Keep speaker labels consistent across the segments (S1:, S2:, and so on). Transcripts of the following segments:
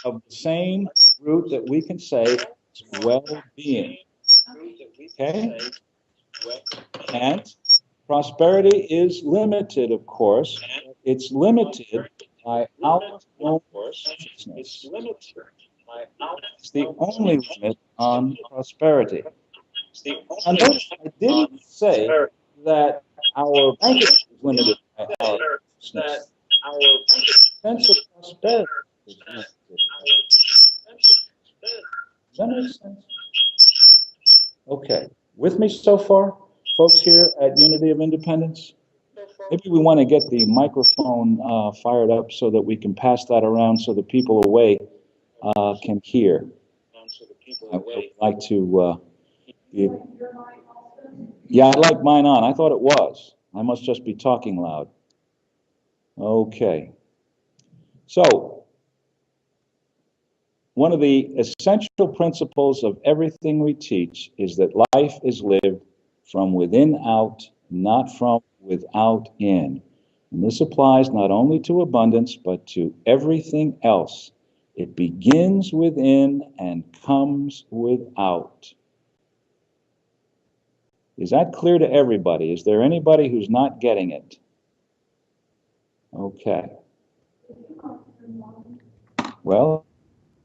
S1: of the same root that we can say is well-being. Okay? And prosperity is limited, of course. It's limited by our own consciousness. It's the only limit on prosperity. Now, notice I didn't say that our bank account is limited by our consciousness. Our sense of prosperity is limited. Does that make sense? Okay. With me so far, folks here at Unity of Independence? Maybe we want to get the microphone fired up so that we can pass that around so the people away can hear. I would like to... yeah, I'd like mine on. I thought it was. I must just be talking loud. Okay. So, one of the essential principles of everything we teach is that life is lived from within out, not from without in. And this applies not only to abundance, but to everything else. It begins within and comes without. Is that clear to everybody? Is there anybody who's not getting it? Okay. Well,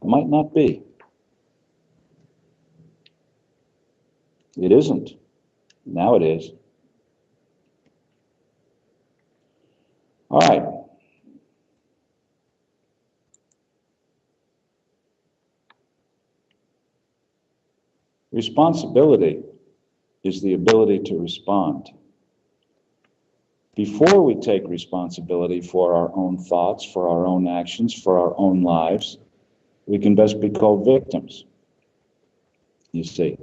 S1: it might not be. It isn't. Now it is. All right. Responsibility is the ability to respond. Before we take responsibility for our own thoughts, for our own actions, for our own lives, we can best be called victims, you see.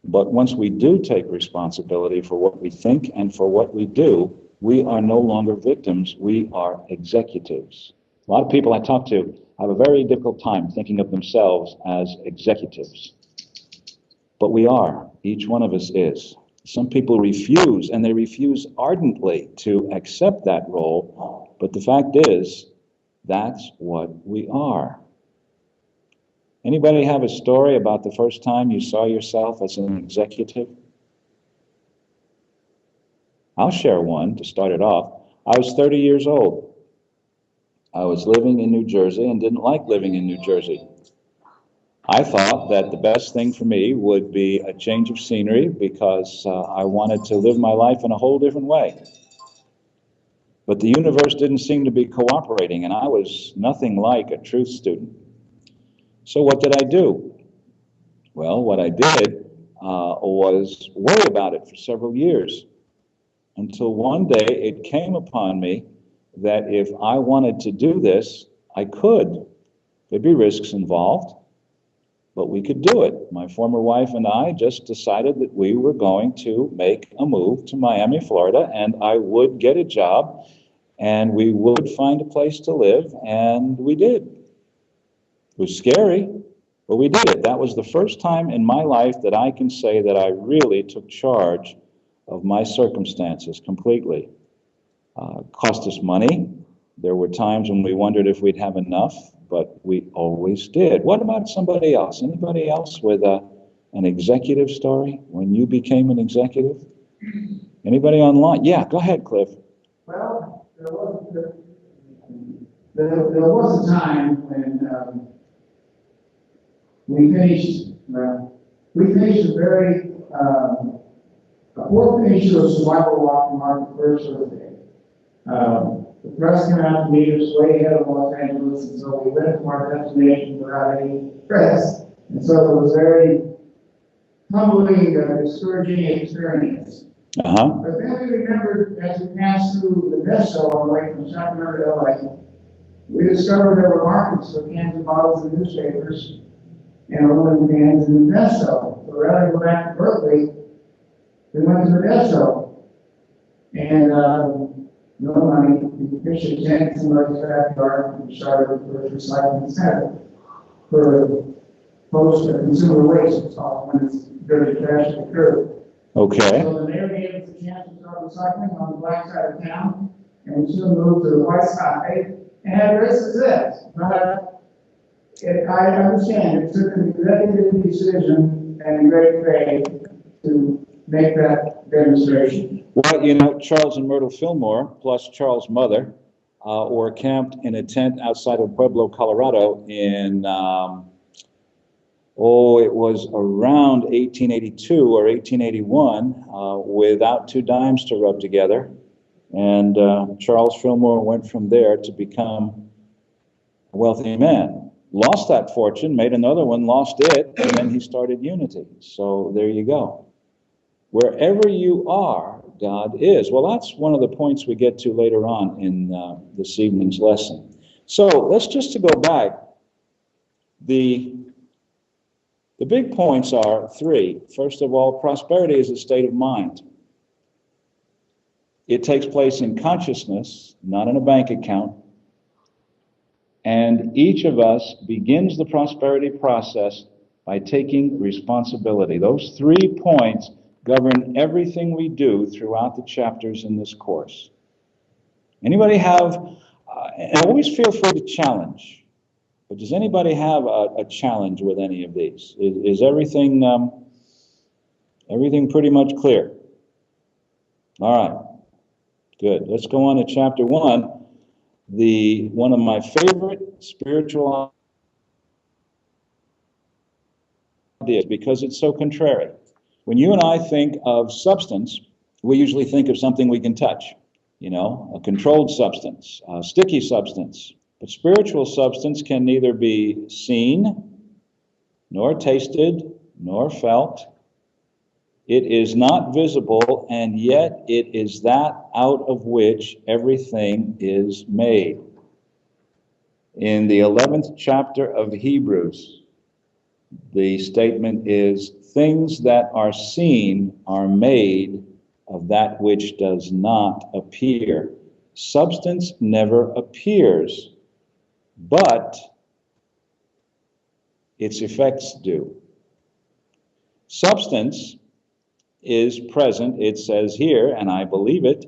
S1: But once we do take responsibility for what we think and for what we do, we are no longer victims, we are executives. A lot of people I talk to have a very difficult time thinking of themselves as executives. But we are. Each one of us is. Some people refuse, and they refuse ardently to accept that role. But the fact is, that's what we are. Anybody have a story about the first time you saw yourself as an executive? I'll share one to start it off. I was 30 years old. I was living in New Jersey and didn't like living in New Jersey. I thought that the best thing for me would be a change of scenery because I wanted to live my life in a whole different way. But the universe didn't seem to be cooperating, and I was nothing like a truth student. So what did I do? Well, what I did was worry about it for several years, until one day it came upon me that if I wanted to do this, I could. There'd be risks involved, but we could do it. My former wife and I just decided that we were going to make a move to Miami, Florida, and I would get a job, and we would find a place to live, and we did. It was scary, but we did it. That was the first time in my life that I can say that I really took charge of my circumstances completely. Cost us money. There were times when we wondered if we'd have enough, but we always did. What about somebody else? Anybody else with an executive story when you became an executive? Anybody online? Yeah, go ahead, Cliff.
S2: Well, there was a time when we faced a very a poor page of survival walk from our first birthday. The press came out to meet us way ahead of Los Angeles, and so we went to our destination without any press. And so it was very humbling, discouraging experience. But then we remembered as we passed through the Meso on the way from Sacramento to LA, we discovered there were markets for cans and bottles and newspapers and aluminum cans in the Meso. So rather than go back to Berkeley, we went to the Meso. And no money, we pitched a tent in somebody's backyard and started the first recycling center for post-consumer waste. It's all when it's dirty trash at the curb.
S1: Okay.
S2: So the mayor gave us a chance to start recycling on the black side of town. and was going to move to the White Side and have great success. But I understand it took an executive decision and great faith to make that demonstration.
S1: Well, you know, Charles and Myrtle Fillmore, plus Charles' mother, were camped in a tent outside of Pueblo, Colorado in, it was around 1882 or 1881, without two dimes to rub together. And Charles Fillmore went from there to become a wealthy man. Lost that fortune, made another one, lost it, and then he started Unity. So there you go. Wherever you are, God is. Well, that's one of the points we get to later on in this evening's lesson. So let's just to go back. The big points are three. First of all, prosperity is a state of mind. It takes place in consciousness, not in a bank account. And each of us begins the prosperity process by taking responsibility. Those 3 points govern everything we do throughout the chapters in this course. Anybody have, and always feel free to challenge, but does anybody have a challenge with any of these? Is everything pretty much clear? All right, good. Let's go on to chapter 1. One of my favorite spiritual ideas, because it's so contrary. When you and I think of substance, we usually think of something we can touch, a controlled substance, a sticky substance. But spiritual substance can neither be seen, nor tasted, nor felt. It is not visible, and yet it is that out of which everything is made. In the 11th chapter of Hebrews, the statement is, things that are seen are made of that which does not appear. Substance never appears, but its effects do. Substance is present, it says here, and I believe it,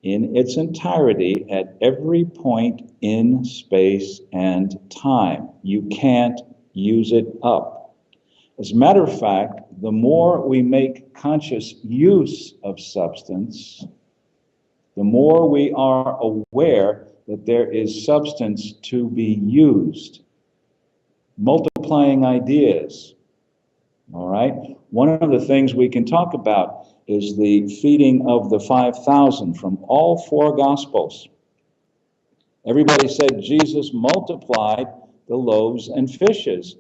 S1: in its entirety at every point in space and time. You can't use it up. As a matter of fact, the more we make conscious use of substance, the more we are aware that there is substance to be used. Multiplying ideas, all right? One of the things we can talk about is the feeding of the 5,000 from all 4 Gospels. Everybody said Jesus multiplied the loaves and fishes.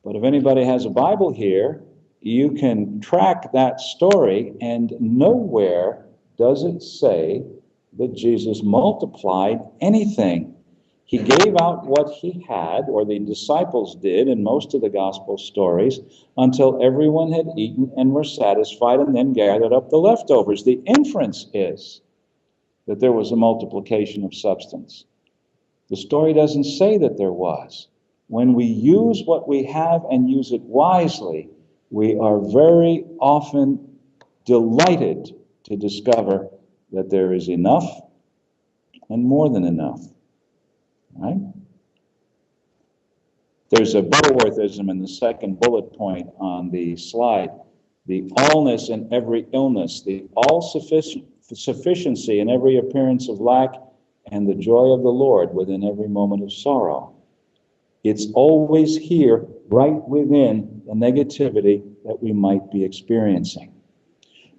S1: But if anybody has a Bible here, you can track that story, and nowhere does it say that Jesus multiplied anything. He gave out what he had, or the disciples did in most of the gospel stories, until everyone had eaten and were satisfied, and then gathered up the leftovers. The inference is that there was a multiplication of substance. The story doesn't say that there was. When we use what we have and use it wisely, we are very often delighted to discover that there is enough and more than enough. Right? There's a Butterworthism in the second bullet point on the slide. The allness in every illness, the all-sufficiency in every appearance of lack, and the joy of the Lord within every moment of sorrow. It's always here, right within the negativity that we might be experiencing.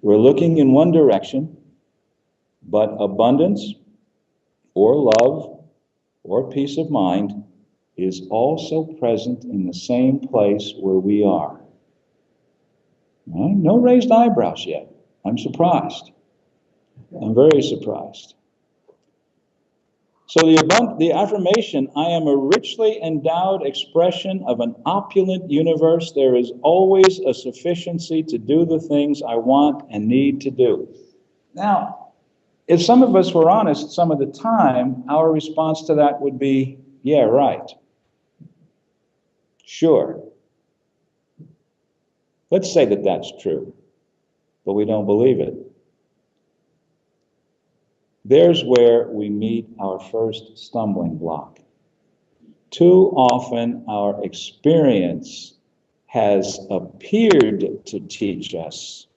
S1: We're looking in one direction, but abundance or love or peace of mind is also present in the same place where we are. Right? No raised eyebrows yet. I'm surprised. I'm very surprised. So the affirmation, I am a richly endowed expression of an opulent universe. There is always a sufficiency to do the things I want and need to do. Now, if some of us were honest some of the time, our response to that would be, yeah, right. Sure. Let's say that that's true, but we don't believe it. There's where we meet our first stumbling block. Too often our experience has appeared to teach us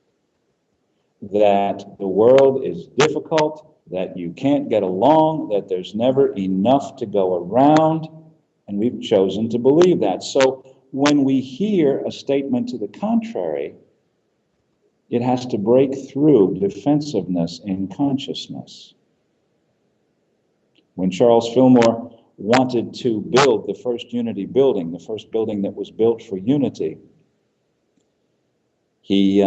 S1: that the world is difficult, that you can't get along, that there's never enough to go around, and we've chosen to believe that. So when we hear a statement to the contrary, it has to break through defensiveness in consciousness. When Charles Fillmore wanted to build the first Unity building, the first building that was built for Unity, he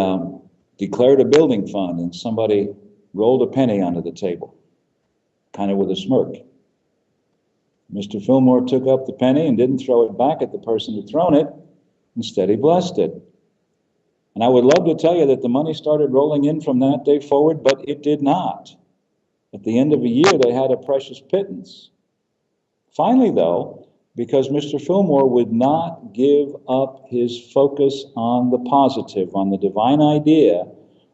S1: declared a building fund, and somebody rolled a penny onto the table, kind of with a smirk. Mr. Fillmore took up the penny and didn't throw it back at the person who'd thrown it. Instead, he blessed it. And I would love to tell you that the money started rolling in from that day forward, but it did not. At the end of a year, they had a precious pittance. Finally, though, because Mr. Fillmore would not give up his focus on the positive, on the divine idea,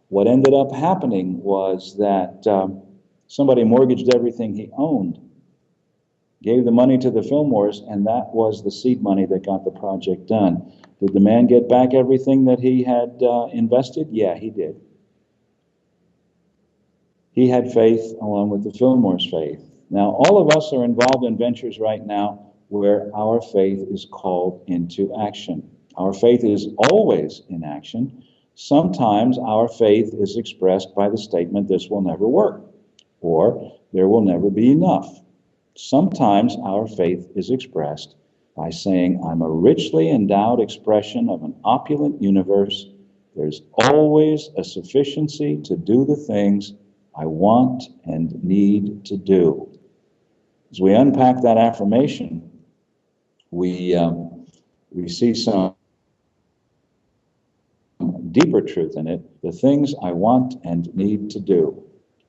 S1: what ended up happening was that somebody mortgaged everything he owned, gave the money to the Fillmores, and that was the seed money that got the project done. Did the man get back everything that he had invested? Yeah, he did. He had faith along with the Fillmore's faith. Now, all of us are involved in ventures right now where our faith is called into action. Our faith is always in action. Sometimes our faith is expressed by the statement, "This will never work," or "There will never be enough." Sometimes our faith is expressed by saying, "I'm a richly endowed expression of an opulent universe. There's always a sufficiency to do the things I want and need to do." As we unpack that affirmation, we see some deeper truth in it, the things I want and need to do.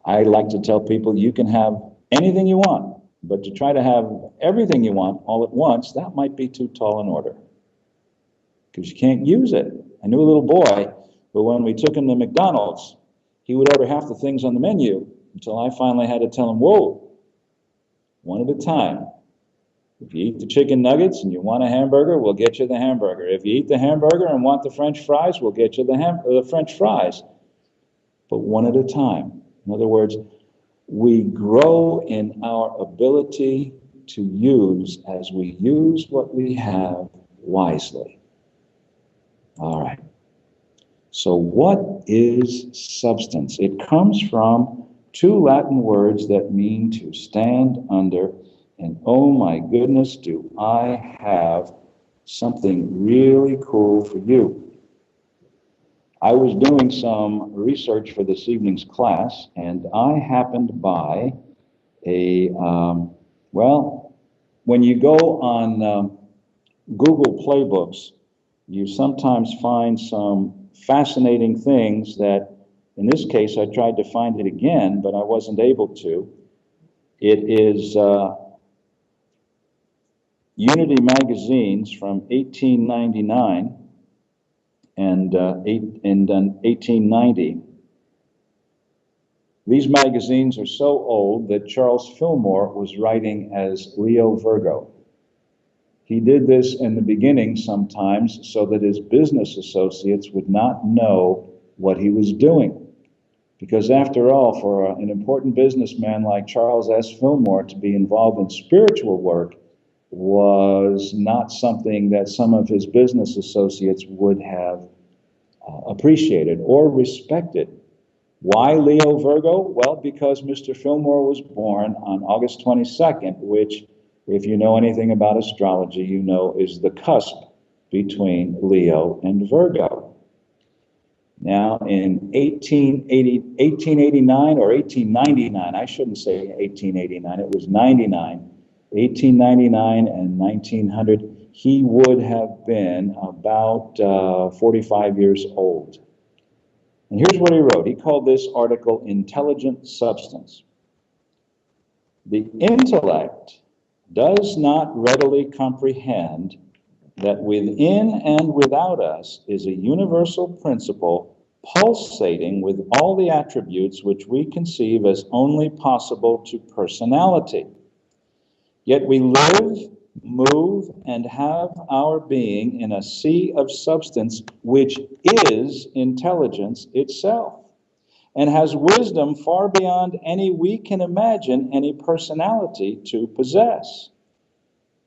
S1: I like to tell people you can have anything you want, but to try to have everything you want all at once, that might be too tall an order, because you can't use it. I knew a little boy who, when we took him to McDonald's, he would order half the things on the menu until I finally had to tell him, "Whoa, one at a time. If you eat the chicken nuggets and you want a hamburger, we'll get you the hamburger. If you eat the hamburger and want the French fries, we'll get you the French fries. But one at a time." In other words, we grow in our ability to use as we use what we have wisely. All right. So what is substance? It comes from two Latin words that mean to stand under. And oh my goodness, do I have something really cool for you. I was doing some research for this evening's class, and I happened by when you go on Google Playbooks, you sometimes find some fascinating things that, in this case, I tried to find it again, but I wasn't able to. It is Unity magazines from 1899 and 1890. These magazines are so old that Charles Fillmore was writing as Leo Virgo. He did this in the beginning sometimes so that his business associates would not know what he was doing. Because after all, for an important businessman like Charles S. Fillmore to be involved in spiritual work was not something that some of his business associates would have appreciated or respected. Why Leo Virgo? Well, because Mr. Fillmore was born on August 22nd, which, if you know anything about astrology, you know is the cusp between Leo and Virgo. Now, in 1889 or 1899, I shouldn't say 1889, it was 99, 1899 and 1900, he would have been about 45 years old. And here's what he wrote. He called this article Intelligent Substance. The intellect does not readily comprehend that within and without us is a universal principle pulsating with all the attributes which we conceive as only possible to personality. Yet we live, move, and have our being in a sea of substance which is intelligence itself, and has wisdom far beyond any we can imagine any personality to possess.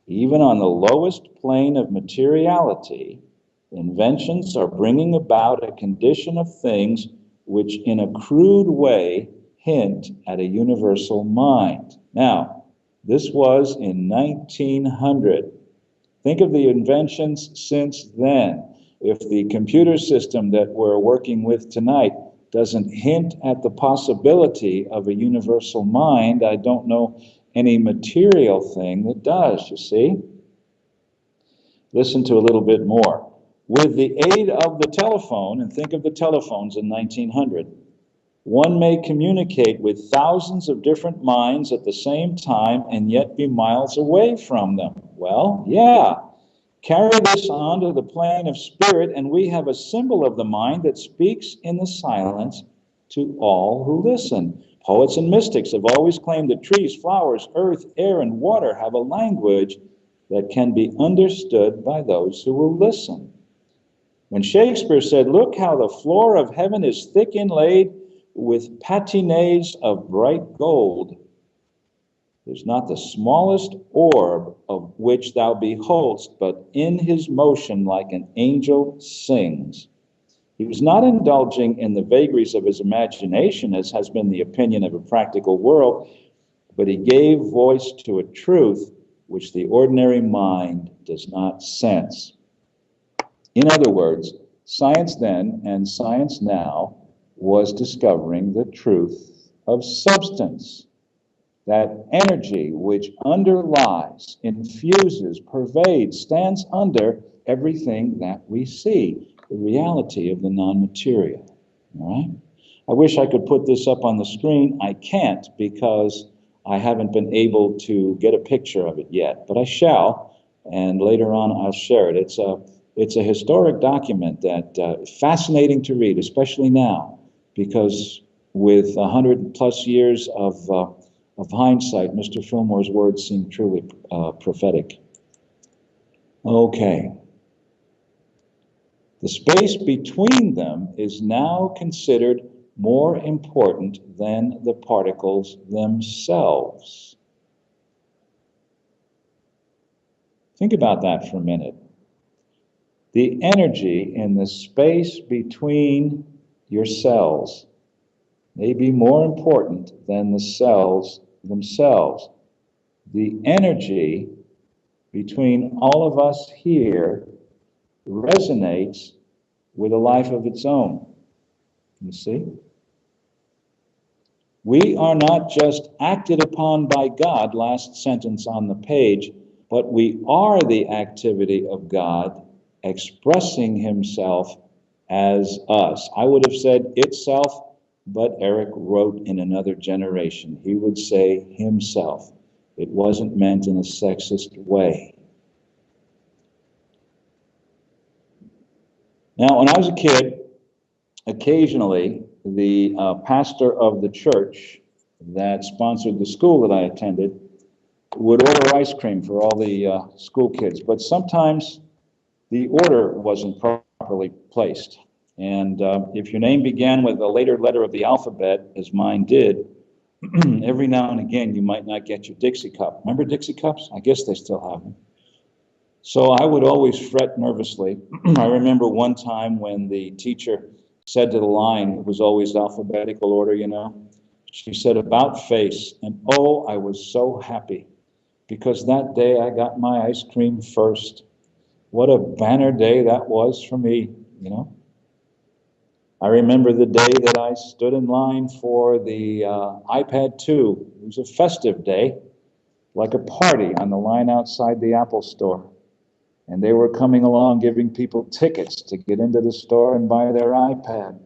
S1: Even on the lowest plane of materiality, inventions are bringing about a condition of things which in a crude way hint at a universal mind. Now, this was in 1900. Think of the inventions since then. If the computer system that we're working with tonight doesn't hint at the possibility of a universal mind, I don't know any material thing that does, you see? Listen to a little bit more. With the aid of the telephone, and think of the telephones in 1900, one may communicate with thousands of different minds at the same time and yet be miles away from them. Well, yeah. Carry this on to the plane of spirit, and we have a symbol of the mind that speaks in the silence to all who listen. Poets and mystics have always claimed that trees, flowers, earth, air, and water have a language that can be understood by those who will listen. When Shakespeare said, "Look how the floor of heaven is thick inlaid with patinés of bright gold, there's not the smallest orb of which thou beholdst, but in his motion like an angel sings." He was not indulging in the vagaries of his imagination, as has been the opinion of a practical world, but he gave voice to a truth which the ordinary mind does not sense. In other words, science then and science now was discovering the truth of substance, that energy which underlies, infuses, pervades, stands under everything that we see, the reality of the non-material. All right? I wish I could put this up on the screen. I can't because I haven't been able to get a picture of it yet, but I shall, and later on I'll share it. It's a historic document that fascinating to read, especially now, because with 100 plus years of hindsight, Mr. Fillmore's words seem truly prophetic. Okay. The space between them is now considered more important than the particles themselves. Think about that for a minute. The energy in the space between your cells may be more important than the cells themselves. The energy between all of us here resonates with a life of its own. You see? We are not just acted upon by God, last sentence on the page, but we are the activity of God expressing himself as us. I would have said itself, but Eric wrote in another generation. He would say himself. It wasn't meant in a sexist way. Now, when I was a kid, occasionally the pastor of the church that sponsored the school that I attended would order ice cream for all the school kids, but sometimes the order wasn't properly placed. And if your name began with a later letter of the alphabet, as mine did, every now and again you might not get your Dixie cup. Remember Dixie cups? I guess they still have them. So I would always fret nervously. I remember one time when the teacher said to the line, it was always alphabetical order, you know. She said, "About face." And oh, I was so happy because that day I got my ice cream first. What a banner day that was for me, you know. I remember the day that I stood in line for the iPad 2. It was a festive day, like a party on the line outside the Apple store. And they were coming along giving people tickets to get into the store and buy their iPad.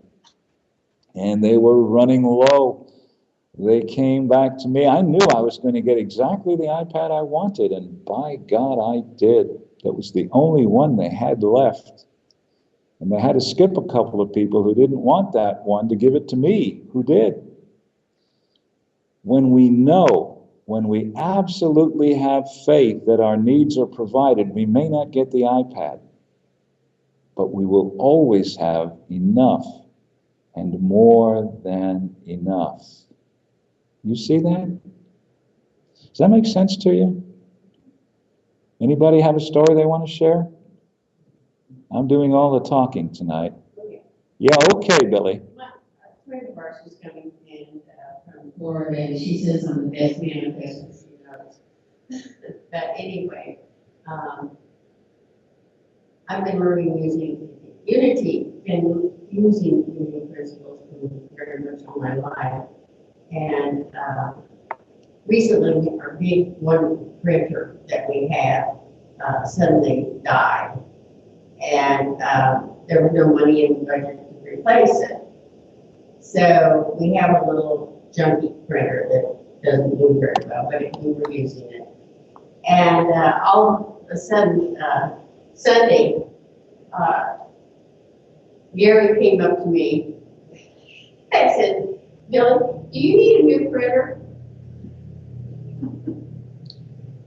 S1: And they were running low. They came back to me. I knew I was going to get exactly the iPad I wanted, and by God, I did. That was the only one they had left. And they had to skip a couple of people who didn't want that one to give it to me, who did. When we know, when we absolutely have faith that our needs are provided, we may not get the iPad, but we will always have enough and more than enough. You see that? Does that make sense to you? Anybody have a story they want to share? I'm doing all the talking tonight. Yeah, okay, Billy.
S3: A friend of ours was coming in from Florida, and she says I'm the best manifestor she knows. But anyway, I've been learning using Unity and using Unity principles very much all my life. And recently, our big one printer that we have suddenly died. And there was no money in the budget to replace it. So we have a little junky printer that doesn't do very well, but we were using it. And all of a sudden, Sunday, Gary came up to me and said, Billy, do you need a new printer?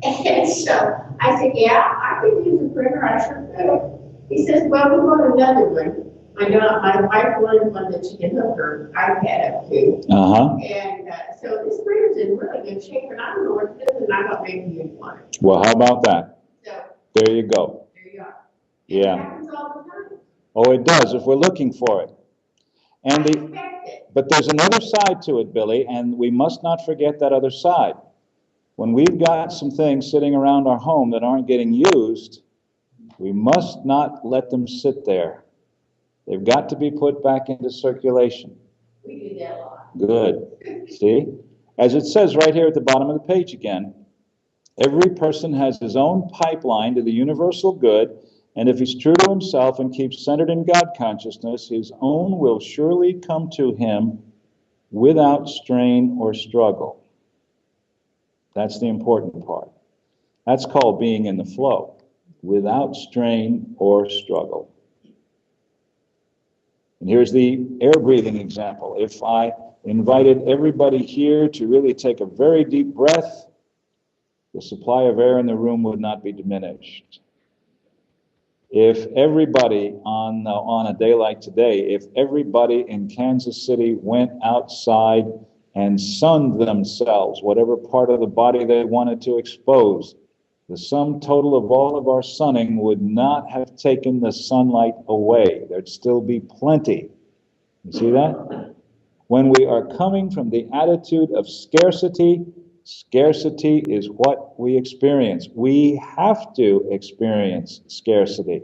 S3: And so I said, yeah, I could use a printer, I sure could. He says, well, we want another one. I know my wife wanted one that she can hook her iPad up to. And so this printer's in really good shape, and I don't know what it is, and I thought maybe you'd want it.
S1: Well, how about that?
S3: So
S1: there you go.
S3: There you are.
S1: Yeah.
S3: It happens all the time.
S1: Oh, it does, if we're looking for it. And but there's another side to it, Billy, and we must not forget that other side. When we've got some things sitting around our home that aren't getting used, we must not let them sit there. They've got to be put back into circulation.
S3: We do that a lot.
S1: Good. See? As it says right here at the bottom of the page again, every person has his own pipeline to the universal good, and if he's true to himself and keeps centered in God consciousness, his own will surely come to him without strain or struggle. That's the important part. That's called being in the flow, without strain or struggle. And here's the air breathing example. If I invited everybody here to really take a very deep breath, the supply of air in the room would not be diminished. If everybody on a day like today, if everybody in Kansas City went outside and sunned themselves, whatever part of the body they wanted to expose, the sum total of all of our sunning would not have taken the sunlight away. There'd still be plenty. You see that? When we are coming from the attitude of scarcity, scarcity is what we experience. We have to experience scarcity.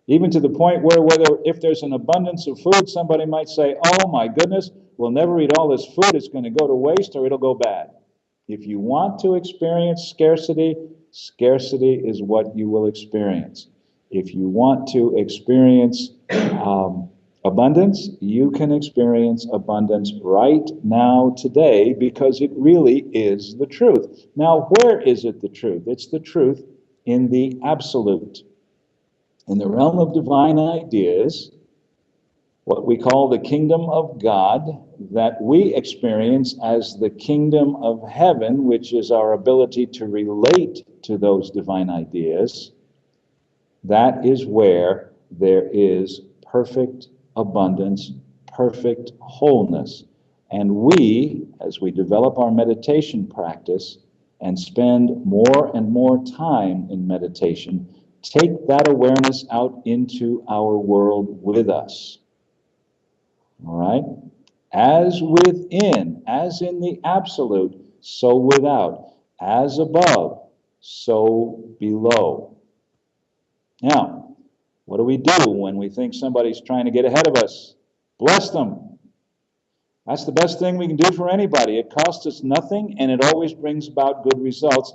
S1: Even to the point where if there's an abundance of food, somebody might say, oh my goodness, we'll never eat all this food, it's going to go to waste or it'll go bad. If you want to experience scarcity, scarcity is what you will experience. If you want to experience abundance, you can experience abundance right now, today, because it really is the truth. Now, where is it the truth? It's the truth in the absolute. In the realm of divine ideas, what we call the kingdom of God, that we experience as the kingdom of heaven, which is our ability to relate to those divine ideas, that is where there is perfect abundance, perfect wholeness. And we, as we develop our meditation practice and spend more and more time in meditation, take that awareness out into our world with us. All right? As within, as in the absolute, so without. As above, so below. Now, what do we do when we think somebody's trying to get ahead of us? Bless them. That's the best thing we can do for anybody. It costs us nothing, and it always brings about good results.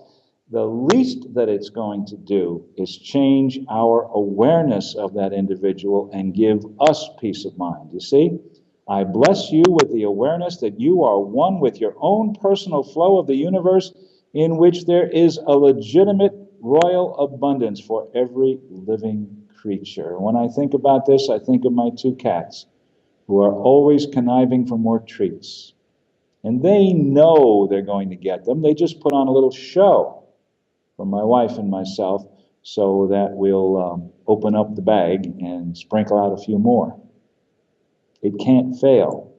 S1: The least that it's going to do is change our awareness of that individual and give us peace of mind. You see? I bless you with the awareness that you are one with your own personal flow of the universe, in which there is a legitimate royal abundance for every living creature. When I think about this, I think of my two cats, who are always conniving for more treats. And they know they're going to get them. They just put on a little show for my wife and myself so that we'll open up the bag and sprinkle out a few more. It can't fail.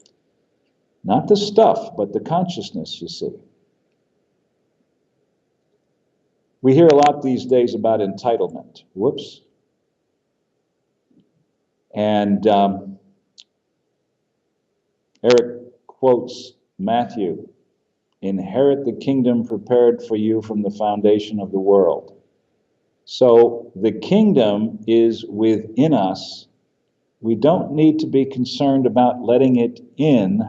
S1: Not the stuff, but the consciousness, you see. We hear a lot these days about entitlement. Whoops. And Eric quotes Matthew, "Inherit the kingdom prepared for you from the foundation of the world." So the kingdom is within us. We don't need to be concerned about letting it in.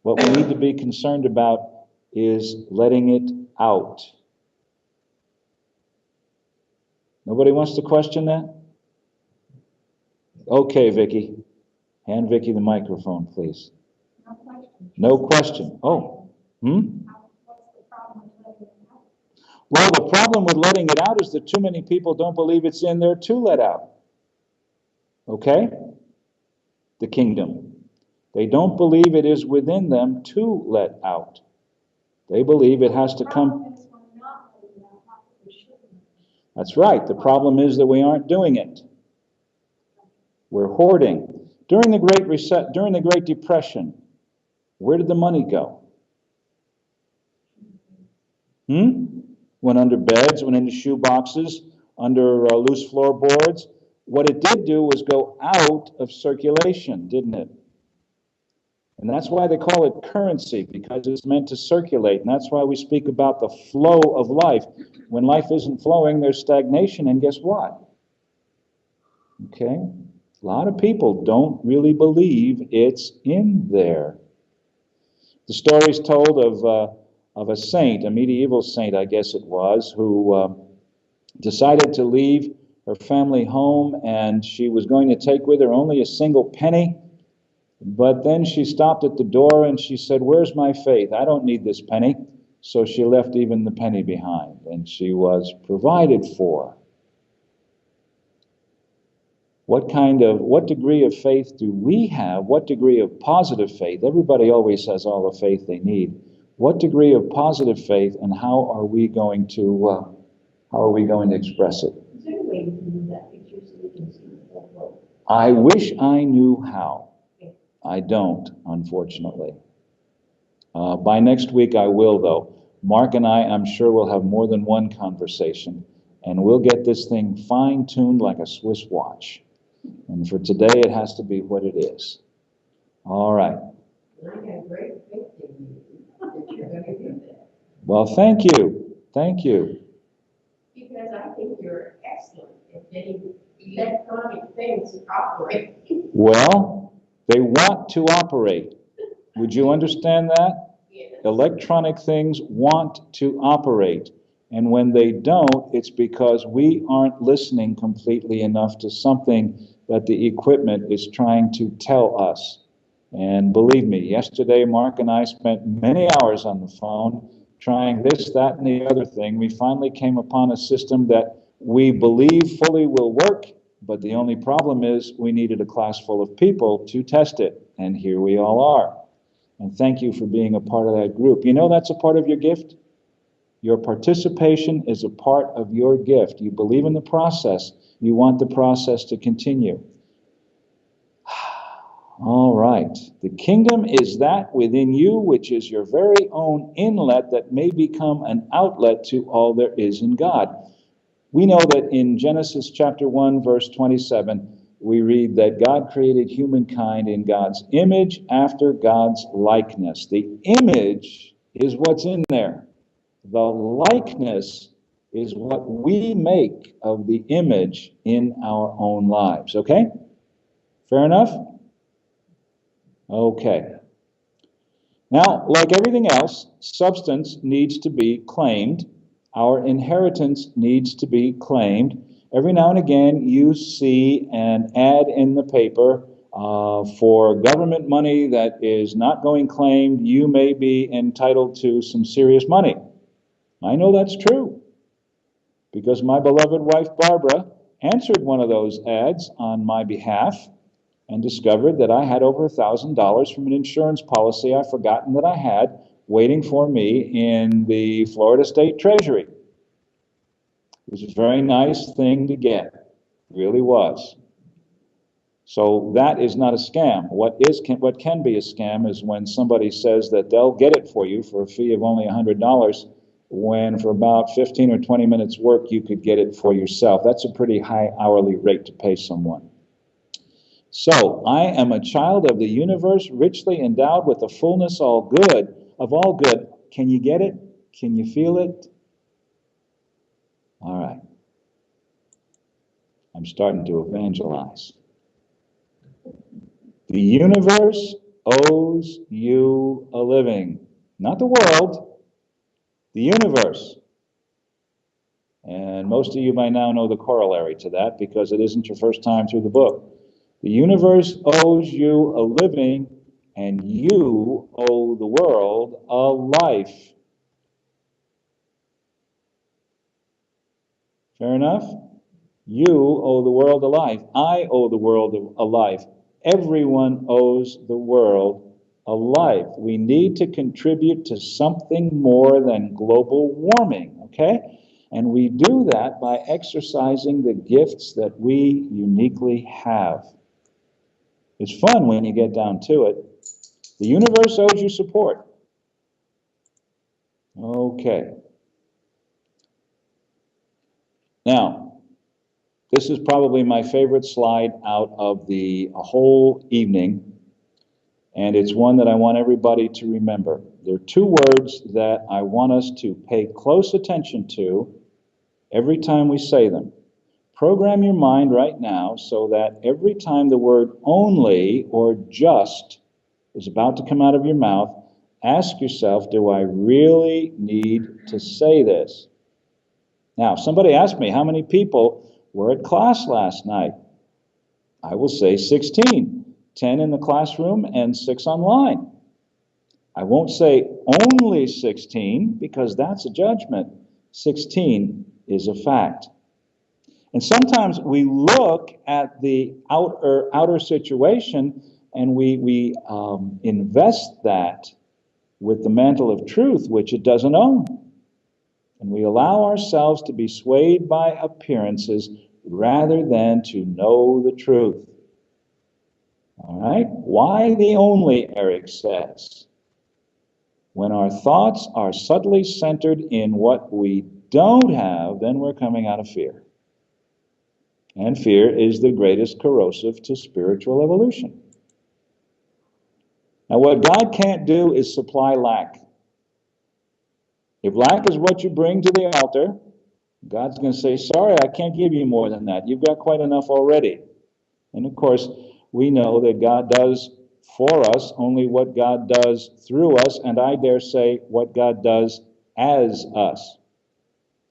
S1: What we need to be concerned about is letting it out. Nobody wants to question that? Okay, Vicki. Hand Vicki the microphone, please.
S4: No question.
S1: No question. Oh.
S4: What's the problem with letting it out?
S1: Well, the problem with letting it out is that too many people don't believe it's in there to let out. Okay? The kingdom. They don't believe it is within them to let out. They believe it has to come.
S4: The problem is we're not letting it out, not that we shouldn't.
S1: That's right. The problem is that we aren't doing it. We're hoarding. During the Great Depression, where did the money go? Went under beds, went into shoe boxes, under loose floorboards. What it did do was go out of circulation, didn't it? And that's why they call it currency, because it's meant to circulate. And that's why we speak about the flow of life. When life isn't flowing, there's stagnation, and guess what? Okay? A lot of people don't really believe it's in there. The story's told of a saint, a medieval saint, I guess it was, who decided to leave her family home, and she was going to take with her only a single penny. But then she stopped at the door and she said, "Where's my faith? I don't need this penny." So she left even the penny behind, and she was provided for. What degree of faith do we have? What degree of positive faith? Everybody always has all the faith they need. What degree of positive faith, and how are we going to express it?
S3: Is there a way we can move that picture so we can see the whole world?
S1: I wish I knew how. I don't, unfortunately. By next week I will, though. Mark and I'm sure we'll have more than one conversation, and we'll get this thing fine-tuned like a Swiss watch. And for today, it has to be what it is. All right.
S3: And I have great faith in you that you're going to do that.
S1: Well, thank you. Thank you.
S3: Because I think you're excellent at getting electronic things to operate.
S1: Well, they want to operate. Would you understand that?
S3: Yes.
S1: Electronic things want to operate. And when they don't, it's because we aren't listening completely enough to something that the equipment is trying to tell us. And believe me, yesterday Mark and I spent many hours on the phone trying this, that, and the other thing. We finally came upon a system that we believe fully will work, but the only problem is we needed a class full of people to test it, and here we all are. And thank you for being a part of that group. You know that's a part of your gift? Your participation is a part of your gift. You believe in the process. You want the process to continue. All right. The kingdom is that within you which is your very own inlet that may become an outlet to all there is in God. We know that in Genesis chapter 1, verse 27, we read that God created humankind in God's image after God's likeness. The image is what's in there. The likeness is what we make of the image in our own lives. Okay? Fair enough? Okay. Now, like everything else, substance needs to be claimed. Our inheritance needs to be claimed. Every now and again, you see an ad in the paper for government money that is not going claimed. You may be entitled to some serious money. I know that's true, because my beloved wife Barbara answered one of those ads on my behalf and discovered that I had over $1,000 from an insurance policy I'd forgotten that I had waiting for me in the Florida State Treasury. It was a very nice thing to get. It really was. So that is not a scam. What can be a scam is when somebody says that they'll get it for you for a fee of only $100, when for about 15 or 20 minutes work you could get it for yourself. That's a pretty high hourly rate to pay someone. So I am a child of the universe, richly endowed with the fullness of all good. Can you get it? Can you feel it? All right. I'm starting to evangelize. The universe owes you a living. Not the world, the universe. And most of you by now know the corollary to that because it isn't your first time through the book. The universe owes you a living, and you owe the world a life. Fair enough? You owe the world a life. I owe the world a life. Everyone owes the world a life. We need to contribute to something more than global warming, okay? And we do that by exercising the gifts that we uniquely have. It's fun when you get down to it. The universe owes you support. Okay. Now, this is probably my favorite slide out of the whole evening, and it's one that I want everybody to remember. There are two words that I want us to pay close attention to every time we say them. Program your mind right now so that every time the word only or just is about to come out of your mouth, ask yourself, do I really need to say this? Now, somebody asked me how many people were at class last night. I will say 16, 10 in the classroom and 6 online. I won't say only 16 because that's a judgment. 16 is a fact. And sometimes we look at the outer situation and we invest that with the mantle of truth, which it doesn't own. And we allow ourselves to be swayed by appearances rather than to know the truth. All right? Why the only, Eric says. When our thoughts are subtly centered in what we don't have, then we're coming out of fear. And fear is the greatest corrosive to spiritual evolution. Now, what God can't do is supply lack. If lack is what you bring to the altar, God's going to say, sorry, I can't give you more than that. You've got quite enough already. And of course, we know that God does for us only what God does through us, and I dare say what God does as us.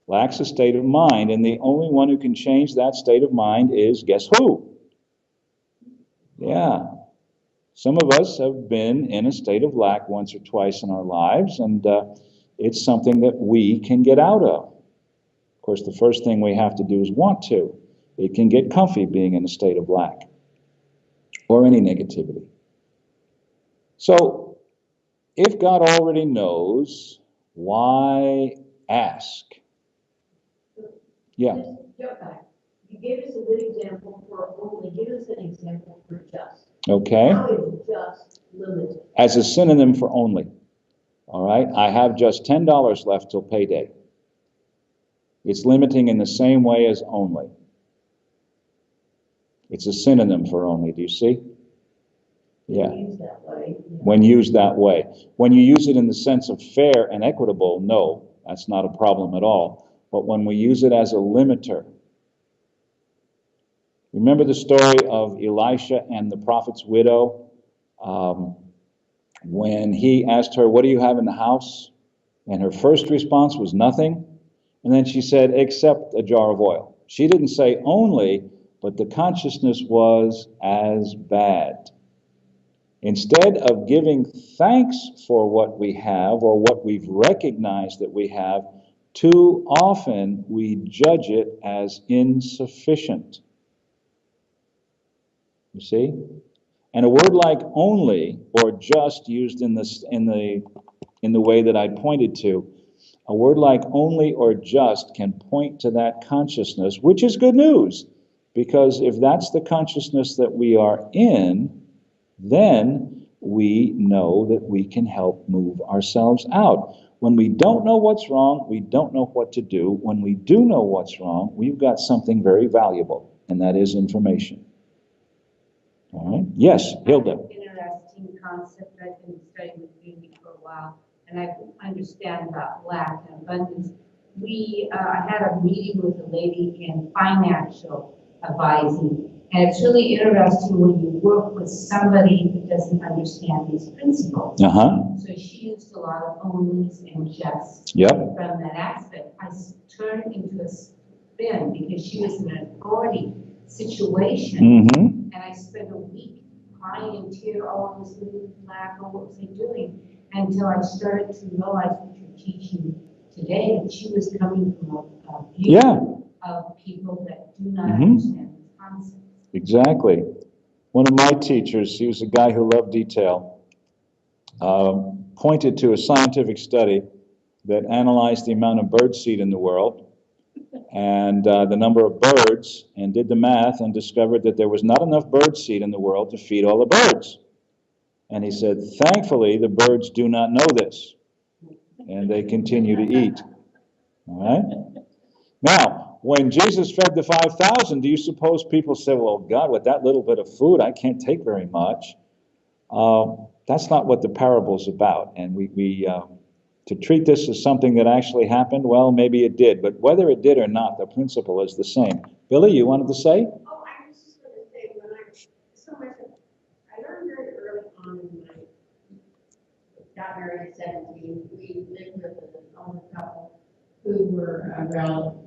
S1: Lack's a state of mind, and the only one who can change that state of mind is, guess who? Yeah. Some of us have been in a state of lack once or twice in our lives, and it's something that we can get out of. Of course, the first thing we have to do is want to. It can get comfy being in a state of lack or any negativity. So, if God already knows, why ask? Yeah.
S5: Just jump back. You gave us a good example for only. Give us an example for just.
S1: Okay.
S5: How is just limited?
S1: As a synonym for only. All right. I have just $10 left till payday. It's limiting in the same way as only. It's a synonym for only. Do you see? Yeah.
S5: Used that way.
S1: When used that way. When you use it in the sense of fair and equitable, no, that's not a problem at all. But when we use it as a limiter. Remember the story of Elisha and the prophet's widow? When he asked her, what do you have in the house? And her first response was nothing. And then she said, except a jar of oil. She didn't say only, but the consciousness was as bad. Instead of giving thanks for what we have or what we've recognized that we have, Too often we judge it as insufficient. You see? And a word like only or just used in the way that I pointed to, a word like only or just can point to that consciousness, which is good news, because if that's the consciousness that we are in, then we know that we can help move ourselves out. When we don't know what's wrong, we don't know what to do. When we do know what's wrong, we've got something very valuable, and that is information. All right? Yes, Hilda.
S6: Interesting concept. I've been studying with beauty for a while, and I understand about lack and abundance. I had a meeting with a lady in financial advising, and it's really interesting when you work with somebody who doesn't understand these principles. So she used a lot of onlys and justs.
S1: Yep.
S6: From that aspect, I turned into a spin because she was in an authority situation. And I spent a week crying in tears, oh, I was living lack, oh, what was I doing? Until I started to realize what you're teaching today, that she was coming from a view of people that do not understand these concepts.
S1: Exactly. One of my teachers, he was a guy who loved detail, pointed to a scientific study that analyzed the amount of birdseed in the world and the number of birds, and did the math and discovered that there was not enough birdseed in the world to feed all the birds. And he said, thankfully, the birds do not know this, and they continue to eat. All right? Now, when Jesus fed the 5,000, do you suppose people say, well, God, with that little bit of food, I can't take very much? That's not what the parable's about. And we to treat this as something that actually happened, well, maybe it did. But whether it did or not, the principle is the same. Billy, you wanted to say?
S3: Oh, I was just going to say, I learned very early on in my, got married at 17, we lived with an older couple who were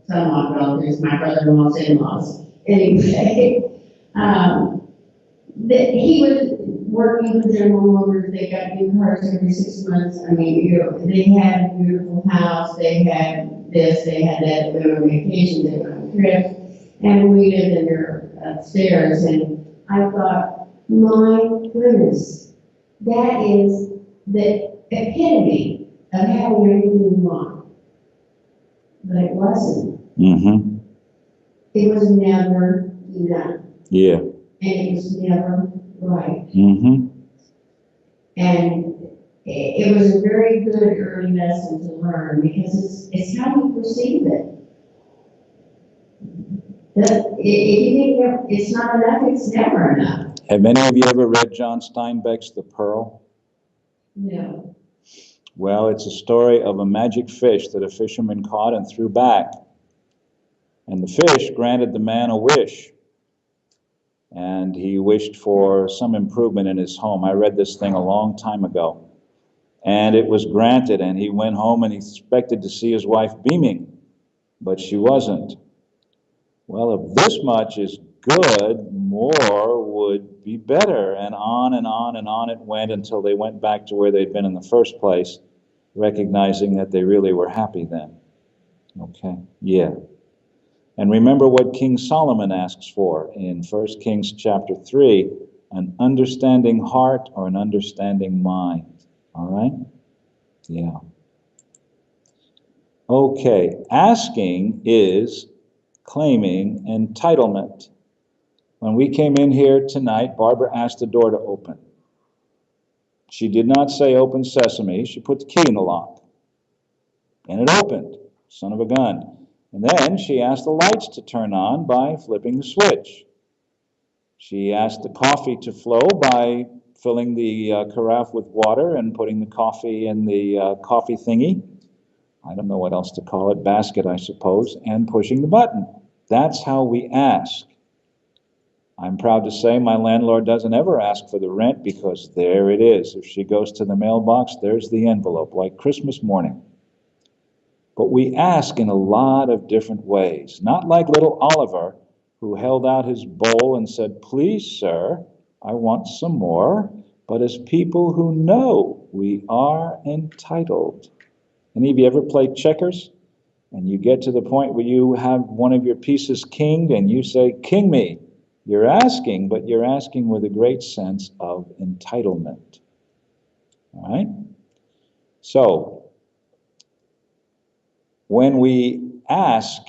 S3: somewhat relatives, my brother-in-law's in-laws. Anyway, he was working for General Motors. They got new cars every 6 months. I mean, they had a beautiful house. They had this, they had that. They went on vacation, they went on trips, and we lived in their upstairs. And I thought, my goodness, that is the epitome of having everything you want. But it wasn't. It was never enough.
S1: Yeah.
S3: And it was never right. And it was a very good early lesson to learn, because it's how you perceive it. If you think it's not enough, it's never enough.
S1: Have any of you ever read John Steinbeck's The Pearl?
S3: No.
S1: Well, it's a story of a magic fish that a fisherman caught and threw back. And the fish granted the man a wish. And he wished for some improvement in his home. I read this thing a long time ago. And it was granted, and he went home and he expected to see his wife beaming, but she wasn't. Well, if this much is good, more would be better. And on and on and on it went until they went back to where they'd been in the first place, recognizing that they really were happy then. Okay, yeah. And remember what King Solomon asks for in 1 Kings chapter 3, an understanding heart or an understanding mind. All right? Yeah. Okay, asking is claiming entitlement. When we came in here tonight, Barbara asked the door to open. She did not say open sesame. She put the key in the lock. And it opened. Son of a gun. And then she asked the lights to turn on by flipping the switch. She asked the coffee to flow by filling the carafe with water and putting the coffee in the coffee thingy. I don't know what else to call it, basket, I suppose, and pushing the button. That's how we ask. I'm proud to say my landlord doesn't ever ask for the rent, because there it is. If she goes to the mailbox, there's the envelope, like Christmas morning. But we ask in a lot of different ways, not like little Oliver, who held out his bowl and said, please, sir, I want some more, but as people who know we are entitled. Any of you ever played checkers? and you get to the point where you have one of your pieces kinged and you say, "King me," you're asking, but you're asking with a great sense of entitlement. All right? So, when we ask,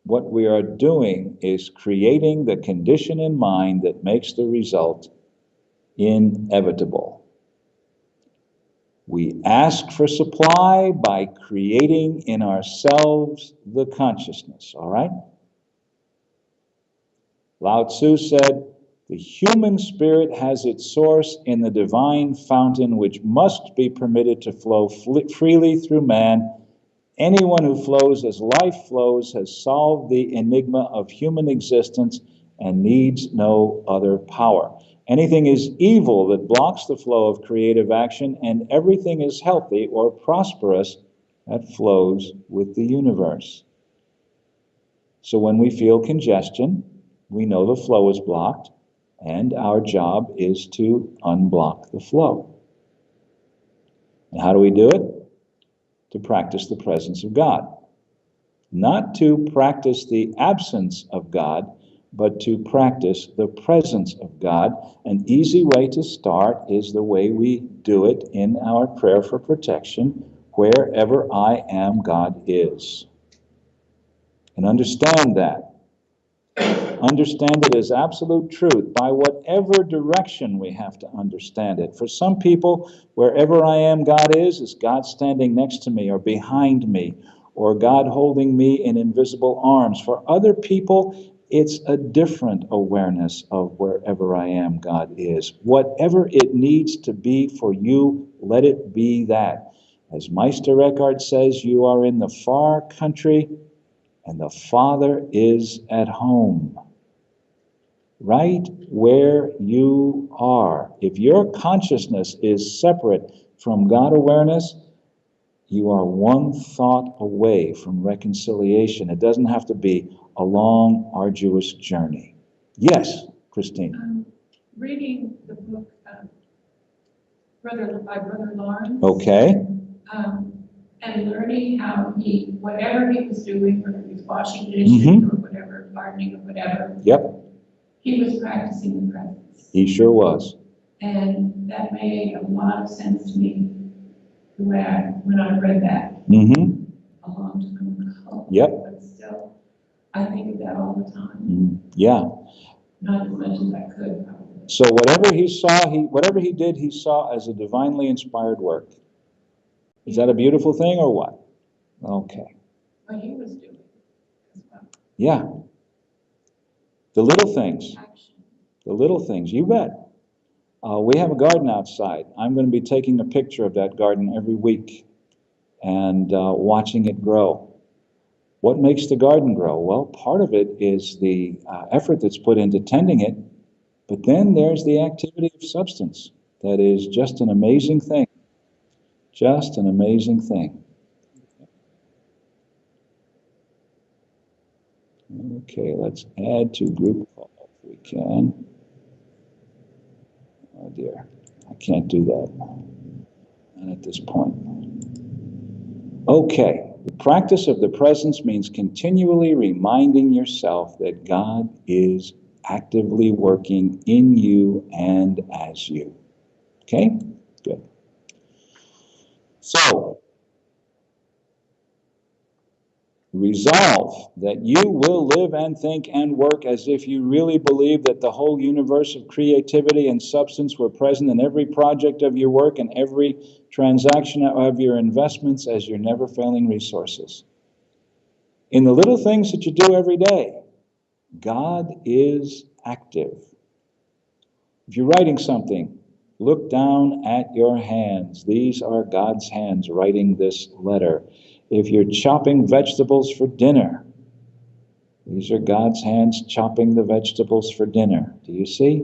S1: what we are doing is creating the condition in mind that makes the result inevitable. We ask for supply by creating in ourselves the consciousness, all right? Lao Tzu said, "The human spirit has its source in the divine fountain which must be permitted to flow freely through man. Anyone who flows as life flows has solved the enigma of human existence and needs no other power. Anything is evil that blocks the flow of creative action, and everything is healthy or prosperous that flows with the universe." So when we feel congestion, we know the flow is blocked, and our job is to unblock the flow. And how do we do it? To practice the presence of God. Not to practice the absence of God, but to practice the presence of God. An easy way to start is the way we do it in our prayer for protection. Wherever I am, God is. And understand that. Understand it as absolute truth by whatever direction we have to understand it. For some people, wherever I am, God is God standing next to me or behind me, or God holding me in invisible arms. For other people, it's a different awareness of wherever I am, God is. Whatever it needs to be for you, let it be that. As Meister Eckhart says, you are in the far country, and the Father is at home. Right where you are. If your consciousness is separate from God awareness, you are one thought away from reconciliation. It doesn't have to be a long, arduous journey. Yes, Christine.
S4: Reading the book by Brother Lawrence.
S1: Okay.
S4: And learning how whatever he was doing, whether he was washing dishes or whatever, gardening or whatever.
S1: Yep.
S4: He was practicing the presence.
S1: He sure was.
S4: And that made a lot of sense to me when I read that a long time ago.
S1: Yep.
S4: But still, I think of that all the time.
S1: Yeah.
S4: Not as much as I could, probably.
S1: So whatever he did, he saw as a divinely inspired work. Is that a beautiful thing or what? Okay.
S4: What he was doing as well.
S1: Yeah. The little things.
S4: Action.
S1: The little things, you bet. We have a garden outside. I'm going to be taking a picture of that garden every week and watching it grow. What makes the garden grow? Well, part of it is the effort that's put into tending it, but then there's the activity of substance. That is just an amazing thing. Just an amazing thing. Okay, let's add to group call if we can. Oh dear, I can't do that. Not at this point. Okay, the practice of the presence means continually reminding yourself that God is actively working in you and as you. Okay? Good. So, resolve that you will live and think and work as if you really believe that the whole universe of creativity and substance were present in every project of your work and every transaction of your investments as your never-failing resources. In the little things that you do every day, God is active. If you're writing something, look down at your hands. These are God's hands writing this letter. If you're chopping vegetables for dinner, these are God's hands chopping the vegetables for dinner. Do you see?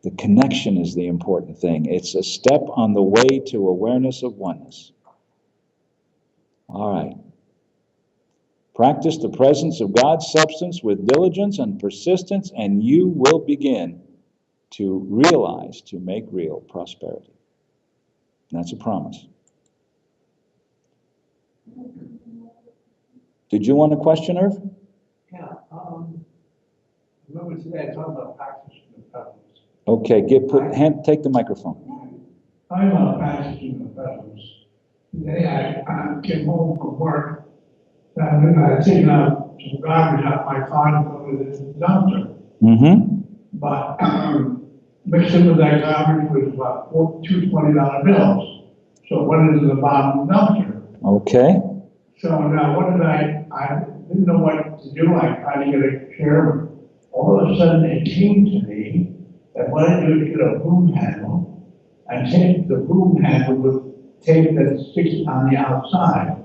S1: The connection is the important thing. It's a step on the way to awareness of oneness. All right. Practice the presence of God's substance with diligence and persistence, and you will begin to realize, to make real prosperity. And that's a promise. Did you want to question, Irv?
S7: Yeah, remember today I talked about practicing the presence.
S1: Okay, take the microphone.
S7: I'm practicing the presence. Today I came home from work, and I had taken out some garbage out my car to go to the dumpster.
S1: Mm-hmm.
S7: But mixed in with that garbage was about two $20 bills. So it went into the bottom of the dumpster.
S1: Okay.
S7: So now what did I didn't know what to do. I tried to get a chair. All of a sudden it came to me that what I do is get a broom handle and take the broom handle with tape that sticks on the outside.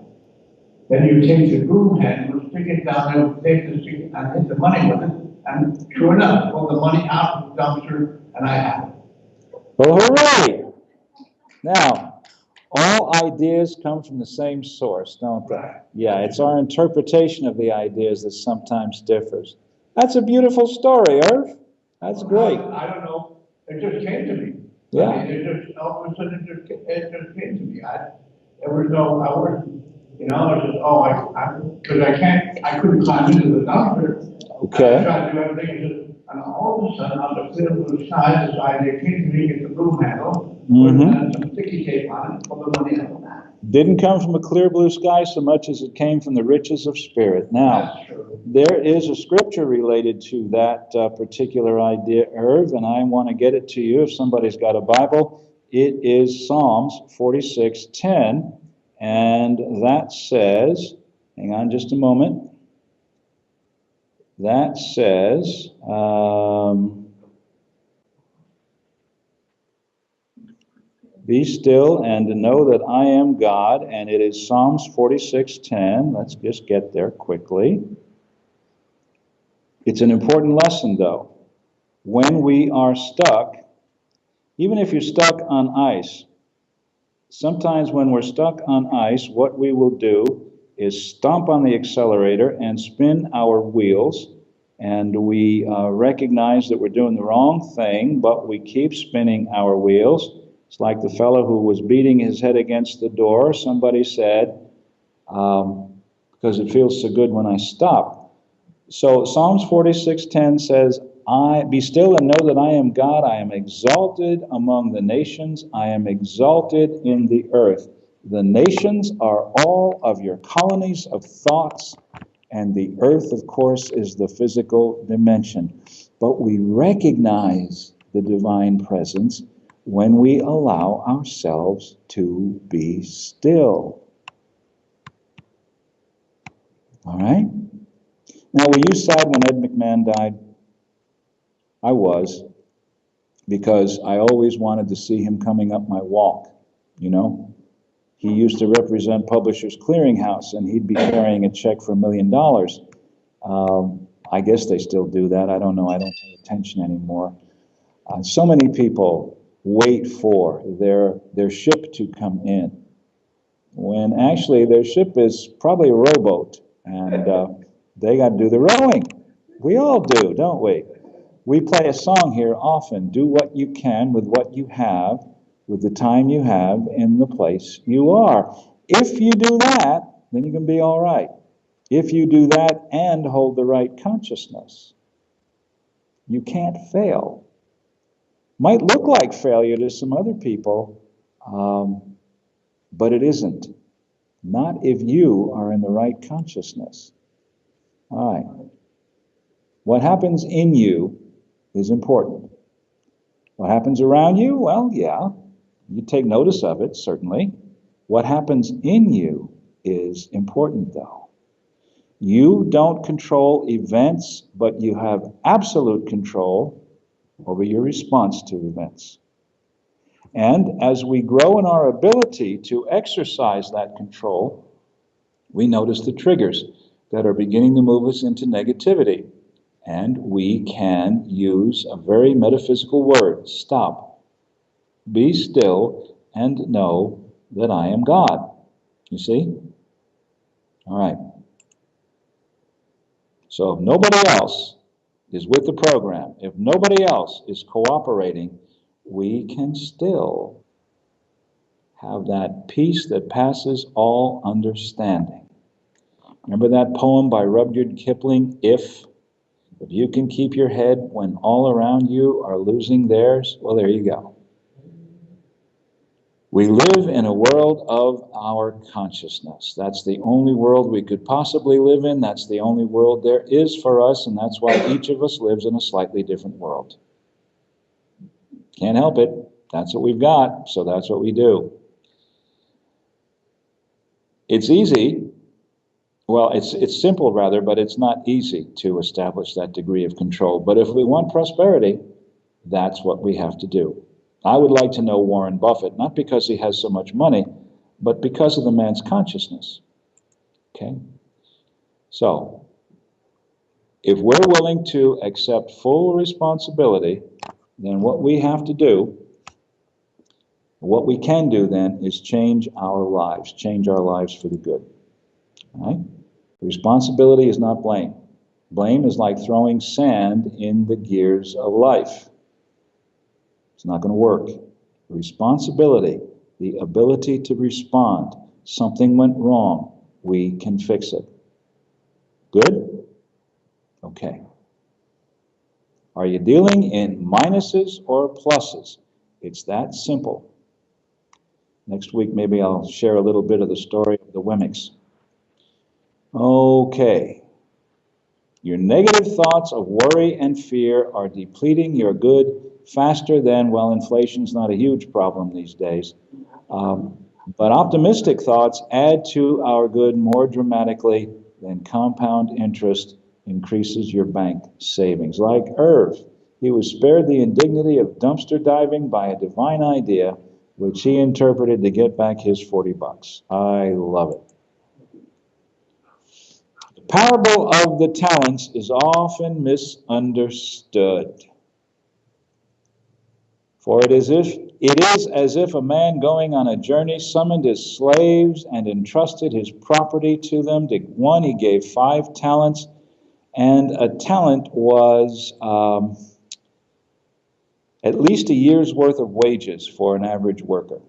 S7: Then you take the broom handle, stick it down there with tape that sticks and hit the money with it. And sure enough, pull the money out of the dumpster and I have it.
S1: Well, hooray! Now, all ideas come from the same source, don't they?
S7: Right.
S1: Yeah, it's our interpretation of the ideas that sometimes differs. That's a beautiful story, Irv. That's great.
S7: I don't know. It just came to me.
S1: Yeah.
S7: I mean, it just, all of a sudden, it just came to me. There was no, I wasn't, you know, I just, because I couldn't climb into the dumpster.
S1: Okay.
S7: I tried to do everything, and all of a sudden, on the clear blue sky, it came to me, get the broom handle, put some sticky tape on it, pull the money out of that.
S1: Didn't come from a clear blue sky so much as it came from the riches of spirit. Now,
S7: That's true.
S1: there is a scripture related to that particular idea, Irv, and I want to get it to you if somebody's got a Bible. It is Psalms 46:10, and that says, hang on just a moment, that says, be still and know that I am God, and it is Psalms 46:10. Let's just get there quickly. It's an important lesson, though. When we are stuck, even if you're stuck on ice, sometimes when we're stuck on ice, what we will do is stomp on the accelerator and spin our wheels, and we recognize that we're doing the wrong thing, but we keep spinning our wheels. It's like the fellow who was beating his head against the door. Somebody said, because it feels so good when I stop. So Psalms 46:10 says, be still and know that I am God. I am exalted among the nations. I am exalted in the earth. The nations are all of your colonies of thoughts, and the earth, of course, is the physical dimension. But we recognize the divine presence when we allow ourselves to be still. All right? Now, were you sad when Ed McMahon died? I was, because I always wanted to see him coming up my walk, you know? He used to represent Publishers Clearinghouse, and he'd be carrying a check for $1 million. I guess they still do that. I don't know. I don't pay attention anymore. So many people wait for their ship to come in, when actually their ship is probably a rowboat, and they got to do the rowing. We all do, don't we? We play a song here often, do what you can with what you have, with the time you have, in the place you are. If you do that, then you can be all right. If you do that and hold the right consciousness, you can't fail. Might look like failure to some other people, but it isn't. Not if you are in the right consciousness. All right. What happens in you is important. What happens around you? Well, yeah, you take notice of it, certainly. What happens in you is important, though. You don't control events, but you have absolute control over your response to events. And as we grow in our ability to exercise that control, we notice the triggers that are beginning to move us into negativity. And we can use a very metaphysical word, stop. Be still and know that I am God. You see? All right. So if nobody else is with the program, if nobody else is cooperating, we can still have that peace that passes all understanding. Remember that poem by Rudyard Kipling, If you can keep your head when all around you are losing theirs? Well, there you go. We live in a world of our consciousness. That's the only world we could possibly live in. That's the only world there is for us, and that's why each of us lives in a slightly different world. Can't help it. That's what we've got, so that's what we do. It's easy. Well, it's simple rather, but it's not easy to establish that degree of control. But if we want prosperity, that's what we have to do. I would like to know Warren Buffett, not because he has so much money, but because of the man's consciousness. Okay? So, if we're willing to accept full responsibility, then what we have to do, what we can do then, is change our lives for the good. All right? Responsibility is not blame. Blame is like throwing sand in the gears of life. It's not going to work. Responsibility, the ability to respond. Something went wrong. We can fix it. Good? Okay. Are you dealing in minuses or pluses? It's that simple. Next week, maybe I'll share a little bit of the story of the Wemmicks. Okay. Your negative thoughts of worry and fear are depleting your good faster than, well, inflation's not a huge problem these days. But optimistic thoughts add to our good more dramatically than compound interest increases your bank savings. Like Irv, he was spared the indignity of dumpster diving by a divine idea, which he interpreted to get back his $40. I love it. The parable of the talents is often misunderstood. For it is as if a man going on a journey summoned his slaves and entrusted his property to them. To one he gave 5 talents, and a talent was at least a year's worth of wages for an average worker.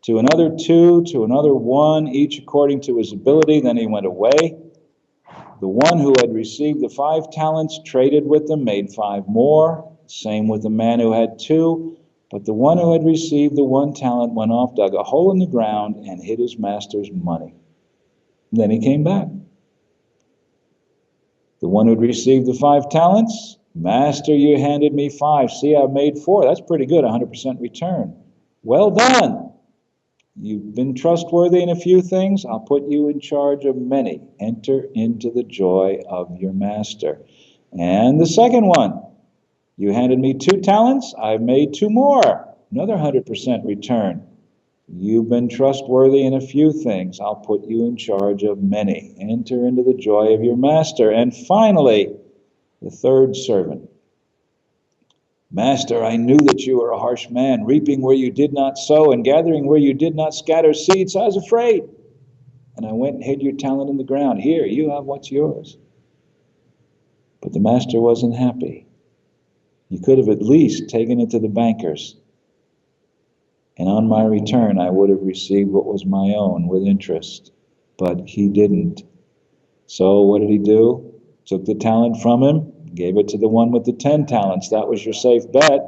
S1: To another 2, to another 1, each according to his ability. Then he went away. The one who had received the 5 talents traded with them, made 5 more. Same with the man who had 2. But the one who had received the 1 talent went off, dug a hole in the ground, and hid his master's money. And then he came back. The one who had received the 5 talents, Master, you handed me 5. See, I've made 4. That's pretty good, 100% return. Well done. You've been trustworthy in a few things. I'll put you in charge of many. Enter into the joy of your master. And the second one, you handed me 2 talents. I've made 2 more. Another 100% return. You've been trustworthy in a few things. I'll put you in charge of many. Enter into the joy of your master. And finally, the third servant. Master, I knew that you were a harsh man, reaping where you did not sow and gathering where you did not scatter seed, so I was afraid. And I went and hid your talent in the ground. Here, you have what's yours. But the master wasn't happy. You could have at least taken it to the bankers. And on my return, I would have received what was my own with interest. But he didn't. So what did he do? Took the talent from him, gave it to the one with the 10 talents. That was your safe bet.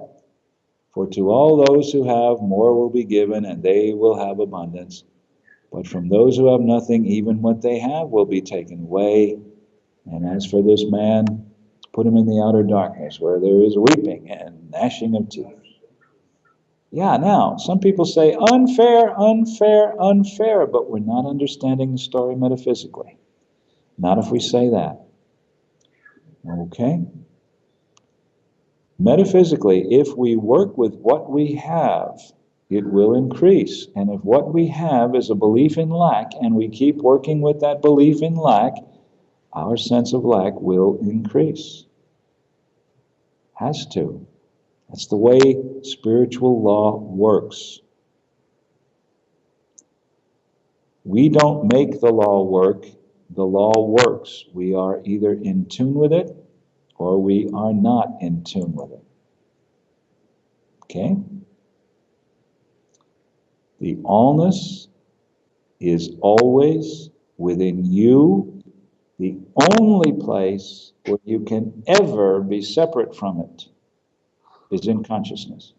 S1: For to all those who have, more will be given, and they will have abundance. But from those who have nothing, even what they have will be taken away. And as for this man, put him in the outer darkness, where there is weeping and gnashing of teeth. Yeah, now, some people say, unfair, unfair, unfair, but we're not understanding the story metaphysically. Not if we say that. Okay? Metaphysically, if we work with what we have, it will increase. And if what we have is a belief in lack, and we keep working with that belief in lack, our sense of lack will increase. Has to. That's the way spiritual law works. We don't make the law work. The law works. We are either in tune with it or we are not in tune with it. Okay? The allness is always within you. The only place where you can ever be separate from it is in consciousness.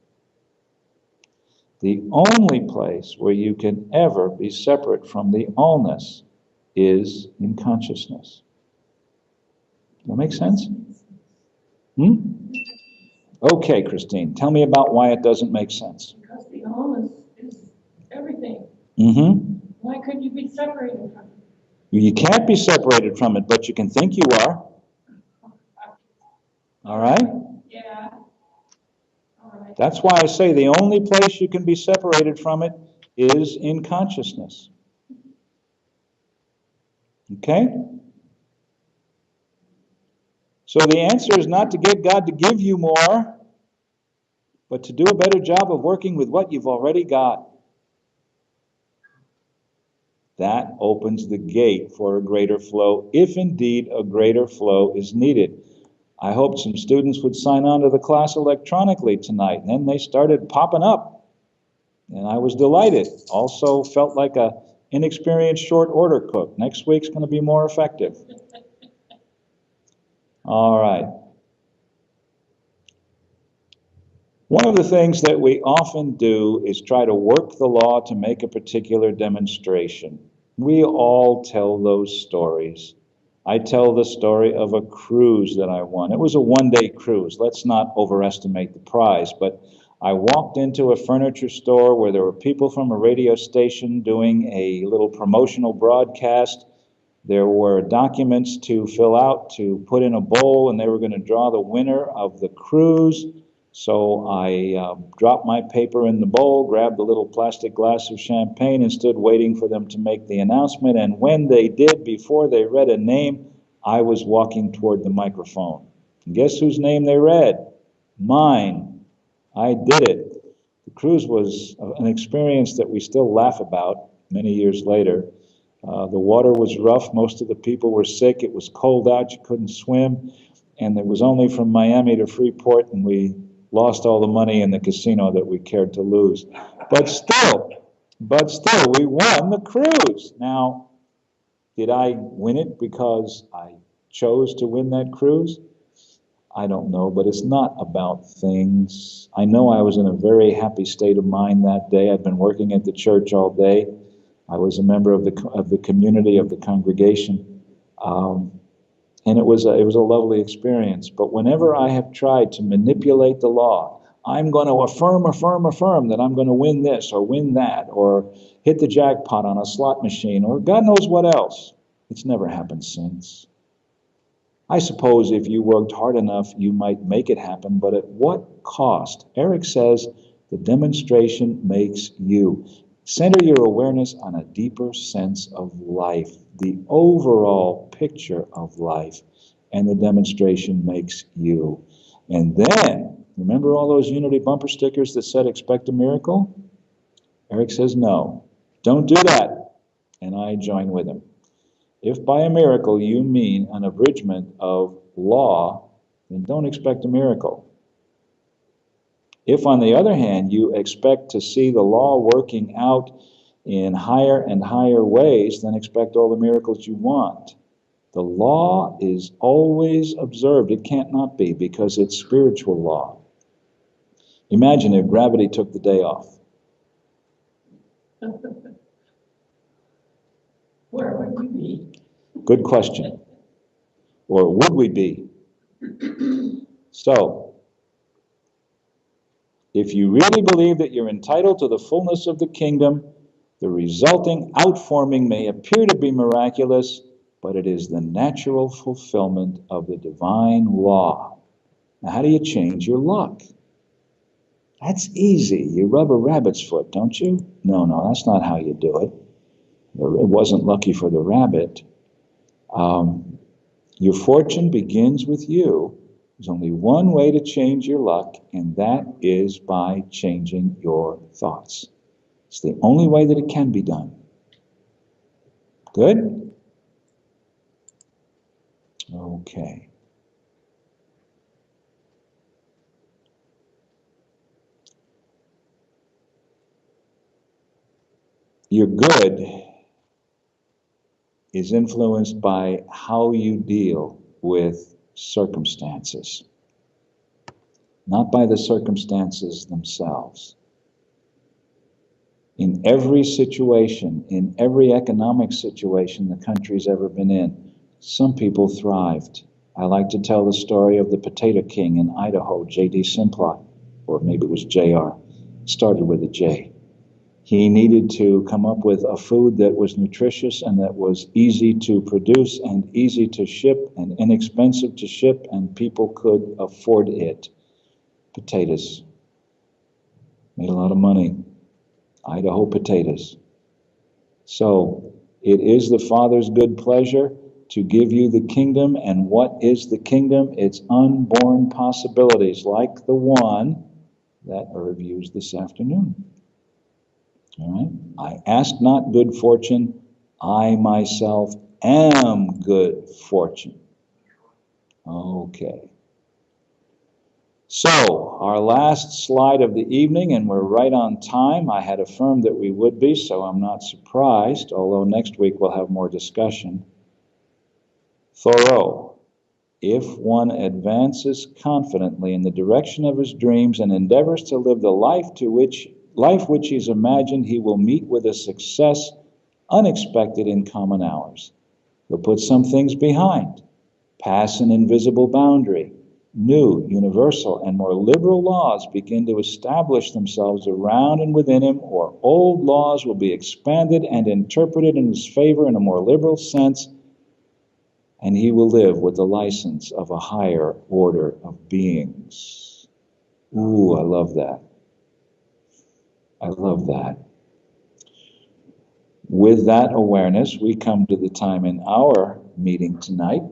S1: The only place where you can ever be separate from the allness is in consciousness. Does that make sense? Okay, Christine, tell me about why it doesn't make sense.
S4: Because the allness is everything. Why couldn't you be separated from it?
S1: You can't be separated from it, but you can think you are. All right?
S4: Yeah. All right.
S1: That's why I say the only place you can be separated from it is in consciousness. Okay? So the answer is not to get God to give you more, but to do a better job of working with what you've already got. That opens the gate for a greater flow, if indeed a greater flow is needed. I hoped some students would sign on to the class electronically tonight, and then they started popping up, and I was delighted. Also felt like a inexperienced short order cook. Next week's going to be more effective. All right. One of the things that we often do is try to work the law to make a particular demonstration. We all tell those stories. I tell the story of a cruise that I won. It was a one-day cruise. Let's not overestimate the prize, but I walked into a furniture store where there were people from a radio station doing a little promotional broadcast. There were documents to fill out, to put in a bowl, and they were going to draw the winner of the cruise. So I dropped my paper in the bowl, grabbed a little plastic glass of champagne, and stood waiting for them to make the announcement. And when they did, before they read a name, I was walking toward the microphone. And guess whose name they read? Mine. I did it. The cruise was an experience that we still laugh about many years later. The water was rough. Most of the people were sick. It was cold out. You couldn't swim. And it was only from Miami to Freeport, and we lost all the money in the casino that we cared to lose. But still, we won the cruise. Now, did I win it because I chose to win that cruise? I don't know, but it's not about things. I know I was in a very happy state of mind that day. I'd been working at the church all day. I was a member of the community, of the congregation. And it was a lovely experience. But whenever I have tried to manipulate the law, I'm going to affirm that I'm going to win this or win that or hit the jackpot on a slot machine or God knows what else. It's never happened since. I suppose if you worked hard enough, you might make it happen, but at what cost? Eric says the demonstration makes you. Center your awareness on a deeper sense of life, the overall picture of life, and the demonstration makes you. And then, remember all those Unity bumper stickers that said expect a miracle? Eric says no, don't do that. And I join with him. If by a miracle you mean an abridgment of law, then don't expect a miracle. If, on the other hand, you expect to see the law working out in higher and higher ways, then expect all the miracles you want. The law is always observed. It can't not be, because it's spiritual law. Imagine if gravity took the day off.
S4: Where would we be?
S1: Good question. Or would we be? So, if you really believe that you're entitled to the fullness of the kingdom, the resulting outforming may appear to be miraculous, but it is the natural fulfillment of the divine law. Now, how do you change your luck? That's easy. You rub a rabbit's foot, don't you? No, that's not how you do it. It wasn't lucky for the rabbit. Your fortune begins with you. There's only one way to change your luck, and that is by changing your thoughts. It's the only way that it can be done. Good? Okay. your good is influenced by how you deal with circumstances, not by the circumstances themselves. In every situation, in every economic situation the country's ever been in, some people thrived. I like to tell the story of the Potato King in Idaho, J.D. Simplot, or maybe it was J.R. Started with a J. He needed to come up with a food that was nutritious and that was easy to produce and easy to ship and inexpensive to ship, and people could afford it. Potatoes. Made a lot of money. Idaho potatoes. So, it is the Father's good pleasure to give you the kingdom, and what is the kingdom? It's unborn possibilities, like the one that Irv used this afternoon. All right? I ask not good fortune, I myself am good fortune. Okay. So, our last slide of the evening, and we're right on time. I had affirmed that we would be, so I'm not surprised, although next week we'll have more discussion. Thoreau, if one advances confidently in the direction of his dreams and endeavors to live the life which he's imagined, he will meet with a success unexpected in common hours. He'll put some things behind, pass an invisible boundary. New, universal, and more liberal laws begin to establish themselves around and within him, or old laws will be expanded and interpreted in his favor in a more liberal sense, and he will live with the license of a higher order of beings. Ooh, I love that. I love that. With that awareness, we come to the time in our meeting tonight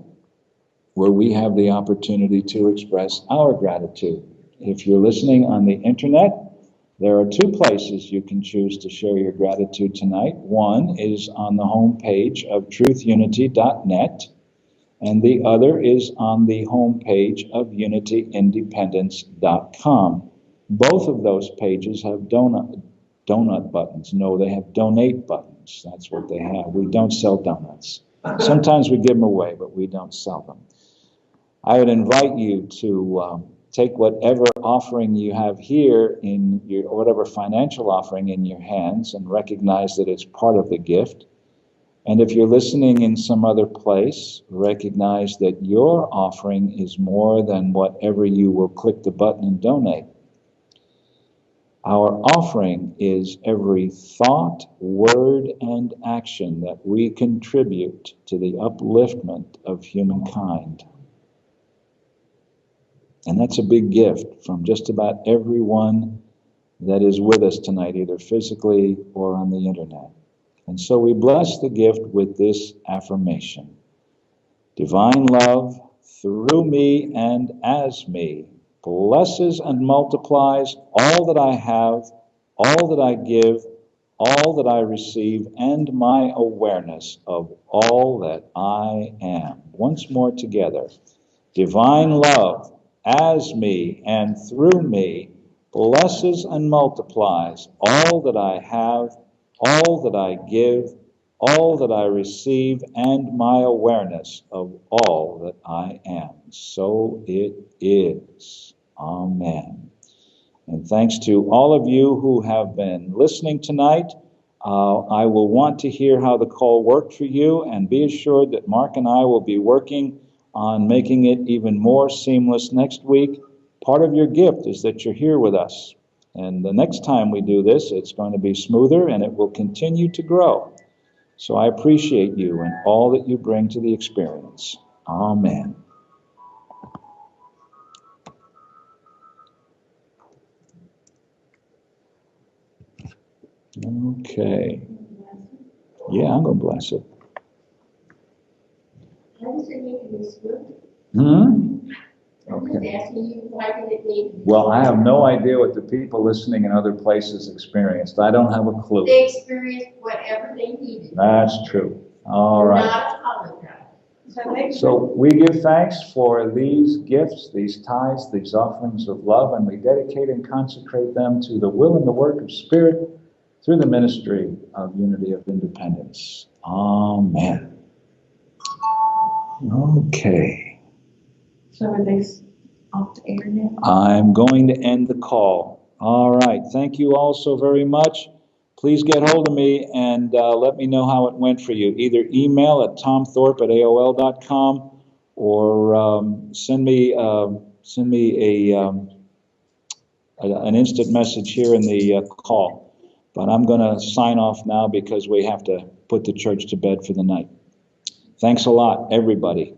S1: where we have the opportunity to express our gratitude. If you're listening on the internet, there are two places you can choose to share your gratitude tonight. One is on the home page of truthunity.net, and the other is on the home page of unityindependence.com. Both of those pages have donut buttons. No, they have donate buttons. That's what they have. We don't sell donuts. Sometimes we give them away, but we don't sell them. I would invite you to take whatever offering you have here in your, or whatever financial offering in your hands, and recognize that it's part of the gift. And if you're listening in some other place, recognize that your offering is more than whatever you will click the button and donate. Our offering is every thought, word, and action that we contribute to the upliftment of humankind. And that's a big gift from just about everyone that is with us tonight, either physically or on the internet. And so we bless the gift with this affirmation. Divine love, through me and as me, blesses and multiplies all that I have, all that I give, all that I receive, and my awareness of all that I am. Once more together. Divine love, as me and through me, blesses and multiplies all that I have, all that I give, all that I receive, and my awareness of all that I am. So it is. Amen. And thanks to all of you who have been listening tonight. I will want to hear how the call worked for you, and be assured that Mark and I will be working on making it even more seamless next week. Part of your gift is that you're here with us. And the next time we do this, it's going to be smoother and it will continue to grow. So I appreciate you and all that you bring to the experience. Amen. Okay. Yeah, I'm going to bless it.
S3: Why does it need to be smooth? I'm just asking you, why did it need to be?
S1: Well, I have no idea what the people listening in other places experienced. I don't have a clue.
S3: They experienced whatever they needed.
S1: That's true. All right.
S3: Not apologize.
S1: So we give thanks for these gifts, these tithes, these offerings of love, and we dedicate and consecrate them to the will and the work of Spirit, through the ministry of Unity of Independence. Amen. Okay.
S4: So are they off the air now?
S1: I'm going to end the call. All right. Thank you all so very much. Please get hold of me and let me know how it went for you. Either email at tomthorpe@aol.com or send me an instant message here in the call. But I'm going to sign off now because we have to put the church to bed for the night. Thanks a lot, everybody.